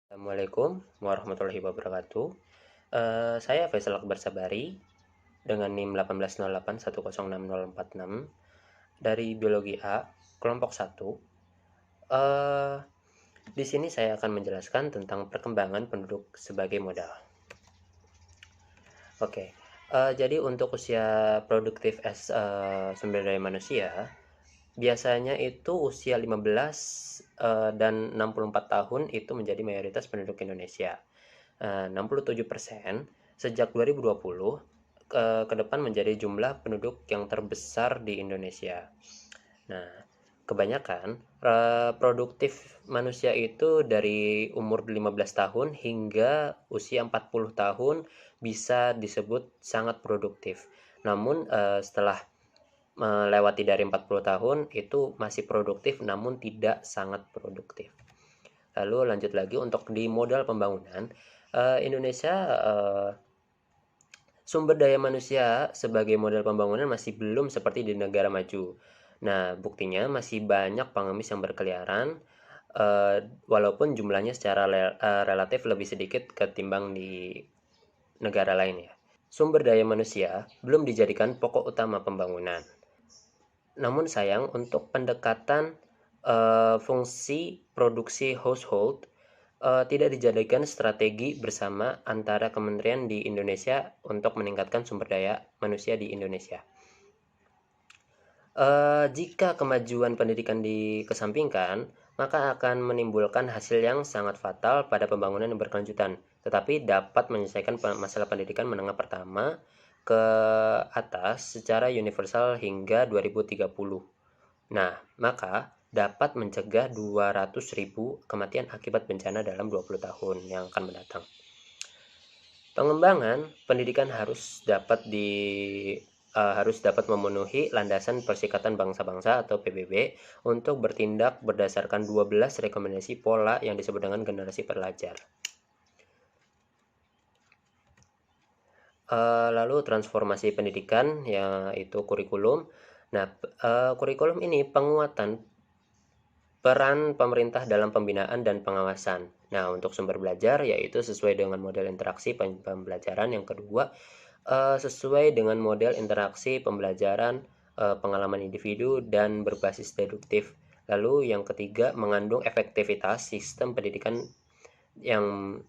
Assalamualaikum warahmatullahi wabarakatuh. Saya Faisal Akbar Sabari dengan NIM 1808106046 dari Biologi A, kelompok 1. Di sini saya akan menjelaskan tentang perkembangan penduduk sebagai modal. Oke, jadi untuk usia produktif sumber daya manusia, biasanya itu usia 15 dan 64 tahun itu menjadi mayoritas penduduk Indonesia. 67% sejak 2020 ke depan menjadi jumlah penduduk yang terbesar di Indonesia. Nah, kebanyakan produktif manusia itu dari umur 15 tahun hingga usia 40 tahun bisa disebut sangat produktif. Namun setelah melewati dari 40 tahun itu masih produktif namun tidak sangat produktif. Lalu lanjut lagi untuk di modal pembangunan, Indonesia sumber daya manusia sebagai modal pembangunan masih belum seperti di negara maju. Nah, buktinya masih banyak pengemis yang berkeliaran, walaupun jumlahnya secara relatif lebih sedikit ketimbang di negara lain ya. Sumber daya manusia belum dijadikan pokok utama pembangunan. Namun sayang untuk pendekatan fungsi produksi household tidak dijadikan strategi bersama antara kementerian di Indonesia untuk meningkatkan sumber daya manusia di Indonesia. Jika kemajuan pendidikan dikesampingkan, maka akan menimbulkan hasil yang sangat fatal pada pembangunan yang berkelanjutan, tetapi dapat menyelesaikan masalah pendidikan menengah pertama ke atas secara universal hingga 2030. Nah, maka dapat mencegah 200.000 kematian akibat bencana dalam 20 tahun yang akan mendatang. Pengembangan pendidikan harus dapat memenuhi landasan Perserikatan Bangsa-Bangsa atau PBB untuk bertindak berdasarkan 12 rekomendasi pola yang disebut dengan generasi pelajar. Lalu transformasi pendidikan yaitu kurikulum. Nah, kurikulum ini penguatan peran pemerintah dalam pembinaan dan pengawasan. Nah, untuk sumber belajar yaitu sesuai dengan model interaksi pembelajaran. Yang kedua, sesuai dengan model interaksi pembelajaran, pengalaman individu dan berbasis deduktif. Lalu yang ketiga, mengandung efektivitas sistem pendidikan yang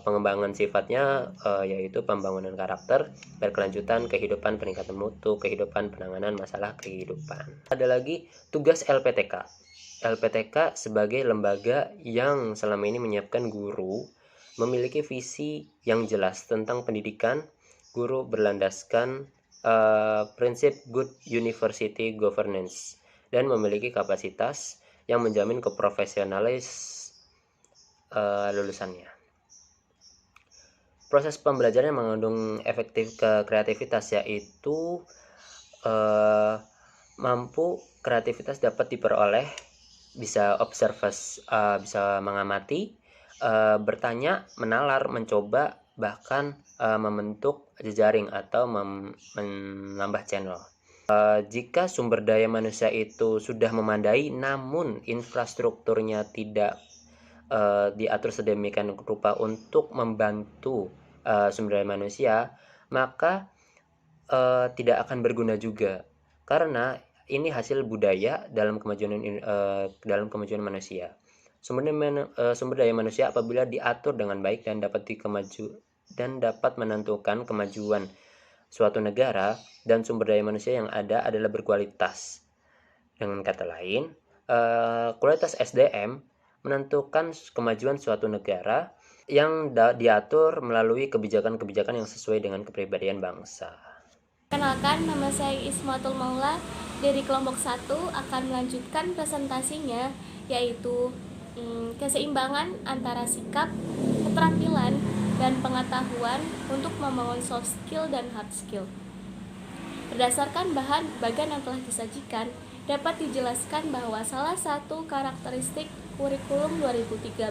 pengembangan sifatnya yaitu pembangunan karakter, berkelanjutan, kehidupan, peningkatan mutu, kehidupan, penanganan masalah kehidupan. Ada lagi tugas LPTK. LPTK sebagai lembaga yang selama ini menyiapkan guru memiliki visi yang jelas tentang pendidikan. Guru berlandaskan prinsip good university governance dan memiliki kapasitas yang menjamin keprofesionalis lulusannya. Proses pembelajaran mengandung efektif kreativitas, yaitu mampu kreativitas dapat diperoleh bisa bisa mengamati, bertanya, menalar, mencoba, bahkan membentuk jejaring atau menambah channel. Jika sumber daya manusia itu sudah memadai namun infrastrukturnya tidak diatur sedemikian rupa untuk membantu sumber daya manusia, maka tidak akan berguna juga, karena ini hasil budaya dalam kemajuan manusia. Sumber daya manusia apabila diatur dengan baik dan dapat menentukan kemajuan suatu negara, dan sumber daya manusia yang ada adalah berkualitas. Dengan kata lain, kualitas SDM menentukan kemajuan suatu negara yang diatur melalui kebijakan-kebijakan yang sesuai dengan kepribadian bangsa. Kenalkan, nama saya Ismatul Maula dari kelompok 1 akan melanjutkan presentasinya, yaitu keseimbangan antara sikap, keterampilan, dan pengetahuan untuk membangun soft skill dan hard skill. Berdasarkan bagan yang telah disajikan, dapat dijelaskan bahwa salah satu karakteristik kurikulum 2013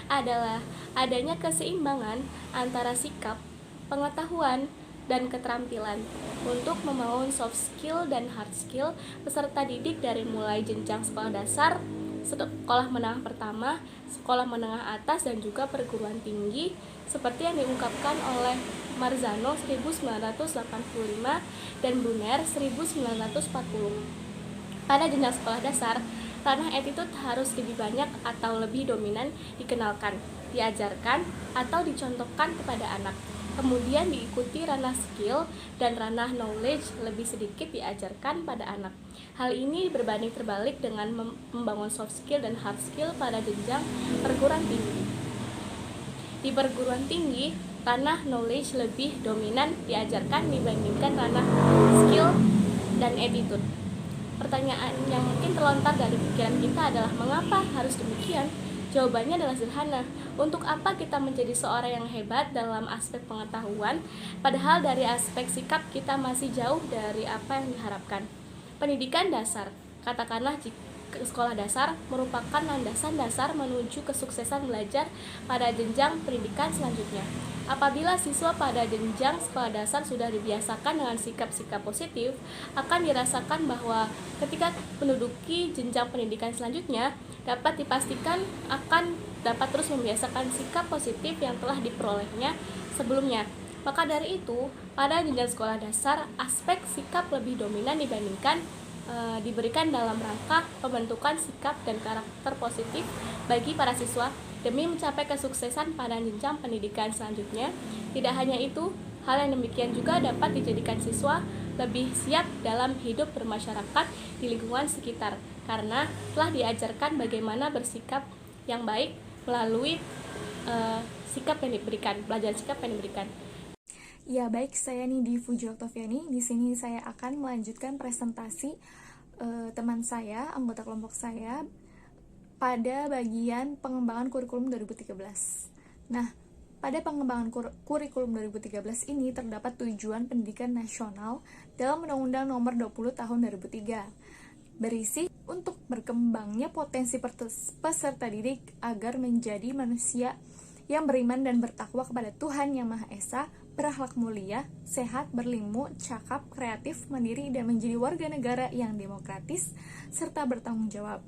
adalah adanya keseimbangan antara sikap, pengetahuan, dan keterampilan untuk membangun soft skill dan hard skill peserta didik dari mulai jenjang sekolah dasar, sekolah menengah pertama, sekolah menengah atas, dan juga perguruan tinggi seperti yang diungkapkan oleh Marzano 1985 dan Brunner 1940. Pada jenjang sekolah dasar, ranah attitude harus lebih banyak atau lebih dominan dikenalkan, diajarkan, atau dicontohkan kepada anak. Kemudian diikuti ranah skill dan ranah knowledge lebih sedikit diajarkan pada anak. Hal ini berbanding terbalik dengan membangun soft skill dan hard skill pada jenjang perguruan tinggi. Di perguruan tinggi, ranah knowledge lebih dominan diajarkan dibandingkan ranah skill dan attitude. Pertanyaan yang mungkin terlontar dari pikiran kita adalah mengapa harus demikian? Jawabannya adalah sederhana. Untuk apa kita menjadi seorang yang hebat dalam aspek pengetahuan, padahal dari aspek sikap kita masih jauh dari apa yang diharapkan? Pendidikan dasar, katakanlah sekolah dasar, merupakan landasan dasar menuju kesuksesan belajar pada jenjang pendidikan selanjutnya. Apabila siswa pada jenjang sekolah dasar sudah dibiasakan dengan sikap-sikap positif, akan dirasakan bahwa ketika menduduki jenjang pendidikan selanjutnya, dapat dipastikan akan dapat terus membiasakan sikap positif yang telah diperolehnya sebelumnya. Maka dari itu, pada jenjang sekolah dasar, aspek sikap lebih dominan diberikan dalam rangka pembentukan sikap dan karakter positif bagi para siswa demi mencapai kesuksesan pada jenjang pendidikan selanjutnya. Tidak hanya itu, hal yang demikian juga dapat dijadikan siswa lebih siap dalam hidup bermasyarakat di lingkungan sekitar karena telah diajarkan bagaimana bersikap yang baik melalui sikap yang diberikan, pelajaran sikap yang diberikan. Ya, baik, saya Nidi Fuji Oktaviani. Di sini saya akan melanjutkan presentasi teman saya, anggota kelompok saya, pada bagian pengembangan kurikulum 2013. Nah, pada pengembangan kurikulum 2013 ini terdapat tujuan pendidikan nasional dalam Undang-Undang Nomor 20 Tahun 2003. Berisi untuk berkembangnya potensi peserta didik agar menjadi manusia yang beriman dan bertakwa kepada Tuhan Yang Maha Esa, berakhlak mulia, sehat, berilmu, cakap, kreatif, mandiri, dan menjadi warga negara yang demokratis serta bertanggung jawab.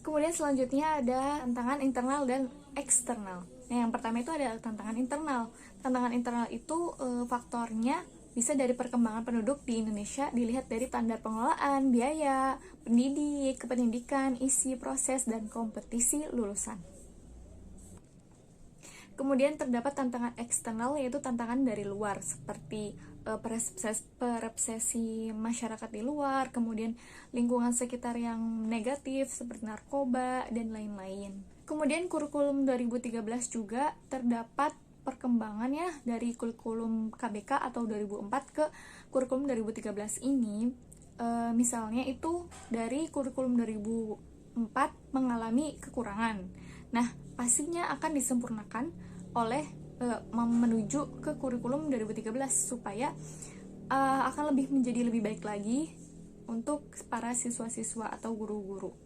Kemudian selanjutnya ada tantangan internal dan eksternal. Nah, yang pertama itu ada tantangan internal. Tantangan internal itu faktornya bisa dari perkembangan penduduk di Indonesia, dilihat dari standar pengelolaan, biaya, pendidik, kependidikan, isi, proses, dan kompetisi lulusan. Kemudian terdapat tantangan eksternal, yaitu tantangan dari luar seperti persepsi masyarakat di luar, kemudian lingkungan sekitar yang negatif seperti narkoba dan lain-lain. Kemudian kurikulum 2013 juga terdapat perkembangannya dari kurikulum KBK atau 2004 ke kurikulum 2013 ini. Misalnya itu dari kurikulum 2004 mengalami kekurangan. Nah, pastinya akan disempurnakan oleh menuju ke kurikulum 2013 supaya akan menjadi lebih baik lagi untuk para siswa-siswa atau guru-guru.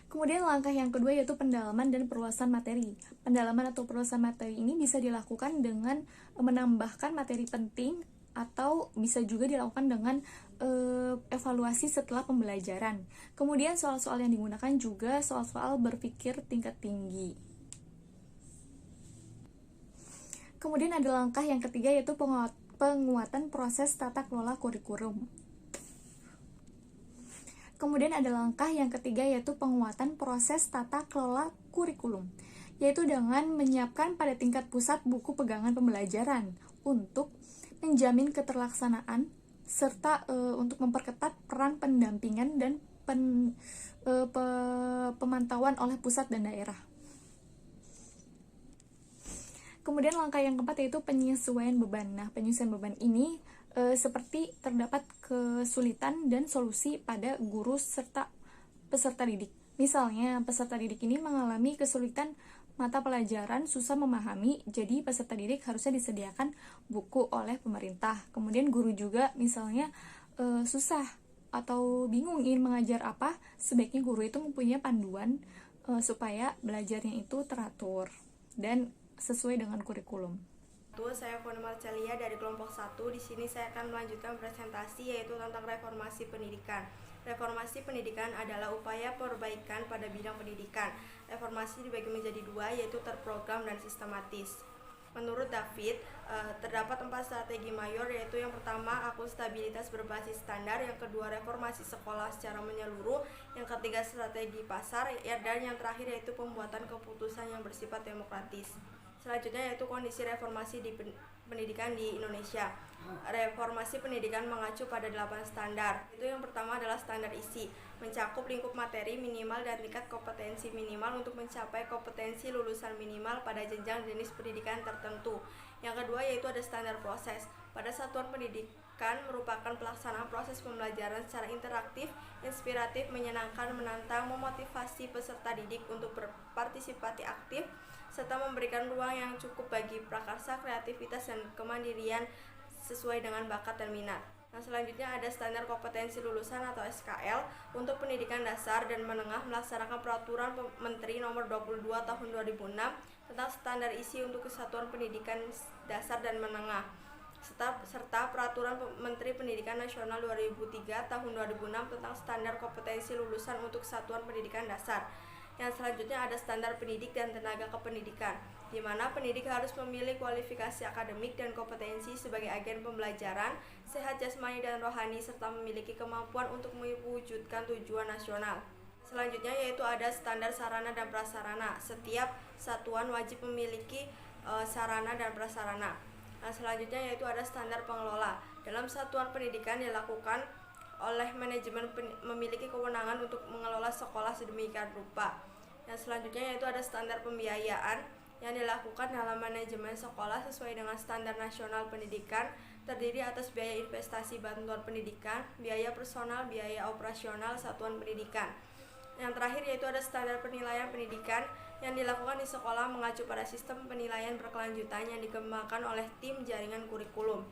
Kemudian langkah yang kedua yaitu pendalaman dan perluasan materi. Pendalaman atau perluasan materi ini bisa dilakukan dengan menambahkan materi penting atau bisa juga dilakukan dengan evaluasi setelah pembelajaran. Kemudian soal-soal yang digunakan juga soal-soal berpikir tingkat tinggi. Kemudian ada langkah yang ketiga yaitu penguatan proses tata kelola kurikulum. Kemudian ada langkah yang ketiga yaitu penguatan proses tata kelola kurikulum, yaitu dengan menyiapkan pada tingkat pusat buku pegangan pembelajaran untuk menjamin keterlaksanaan serta untuk memperketat peran pendampingan dan pemantauan oleh pusat dan daerah. Kemudian langkah yang keempat yaitu penyesuaian beban. Nah, penyesuaian beban ini seperti terdapat kesulitan dan solusi pada guru serta peserta didik. Misalnya, peserta didik ini mengalami kesulitan mata pelajaran, susah memahami, jadi peserta didik harusnya disediakan buku oleh pemerintah. Kemudian guru juga misalnya susah atau bingung ingin mengajar apa, sebaiknya guru itu mempunyai panduan supaya belajarnya itu teratur dan sesuai dengan kurikulum. Saya Foni Marcelia dari kelompok 1. Di sini saya akan melanjutkan presentasi yaitu tentang reformasi pendidikan. Reformasi pendidikan adalah upaya perbaikan pada bidang pendidikan. Reformasi dibagi menjadi dua, yaitu terprogram dan sistematis. Menurut David, terdapat 4 strategi mayor, yaitu yang pertama, akuntabilitas berbasis standar, yang kedua, reformasi sekolah secara menyeluruh, yang ketiga, strategi pasar, dan yang terakhir yaitu pembuatan keputusan yang bersifat demokratis. Selanjutnya yaitu kondisi reformasi di pendidikan di Indonesia. Reformasi pendidikan mengacu pada 8 standar. Itu yang pertama adalah standar isi, mencakup lingkup materi minimal dan tingkat kompetensi minimal untuk mencapai kompetensi lulusan minimal pada jenjang jenis pendidikan tertentu. Yang kedua yaitu ada standar proses. Pada satuan pendidikan merupakan pelaksanaan proses pembelajaran secara interaktif, inspiratif, menyenangkan, menantang, memotivasi peserta didik untuk berpartisipasi aktif, serta memberikan ruang yang cukup bagi prakarsa, kreativitas, dan kemandirian sesuai dengan bakat dan minat. Nah, selanjutnya ada standar kompetensi lulusan atau SKL untuk pendidikan dasar dan menengah melaksanakan peraturan Menteri Nomor 22 Tahun 2006 tentang standar isi untuk kesatuan pendidikan dasar dan menengah, serta peraturan Menteri Pendidikan Nasional 2003 Tahun 2006 tentang standar kompetensi lulusan untuk kesatuan pendidikan dasar. Yang selanjutnya ada standar pendidik dan tenaga kependidikan, di mana pendidik harus memilih kualifikasi akademik dan kompetensi sebagai agen pembelajaran, sehat jasmani dan rohani, serta memiliki kemampuan untuk mewujudkan tujuan nasional. Selanjutnya yaitu ada standar sarana dan prasarana. Setiap satuan wajib memiliki sarana dan prasarana. Nah, selanjutnya yaitu ada standar pengelola. Dalam satuan pendidikan dilakukan oleh manajemen memiliki kewenangan untuk mengelola sekolah sedemikian rupa. Yang selanjutnya yaitu ada standar pembiayaan yang dilakukan dalam manajemen sekolah sesuai dengan standar nasional pendidikan, terdiri atas biaya investasi bantuan pendidikan, biaya personal, biaya operasional satuan pendidikan. Yang terakhir yaitu ada standar penilaian pendidikan yang dilakukan di sekolah mengacu pada sistem penilaian berkelanjutan yang dikembangkan oleh tim jaringan kurikulum.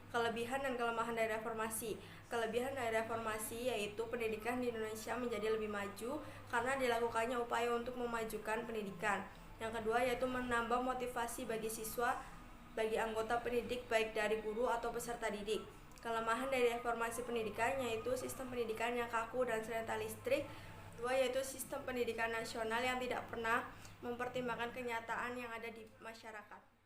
Kelebihan dan kelemahan dari reformasi. Kelebihan dari reformasi yaitu pendidikan di Indonesia menjadi lebih maju karena dilakukannya upaya untuk memajukan pendidikan. Yang kedua yaitu menambah motivasi bagi siswa, bagi anggota pendidik baik dari guru atau peserta didik. Kelemahan dari reformasi pendidikan yaitu sistem pendidikan yang kaku dan sentralistik. Kedua yaitu sistem pendidikan nasional yang tidak pernah mempertimbangkan kenyataan yang ada di masyarakat.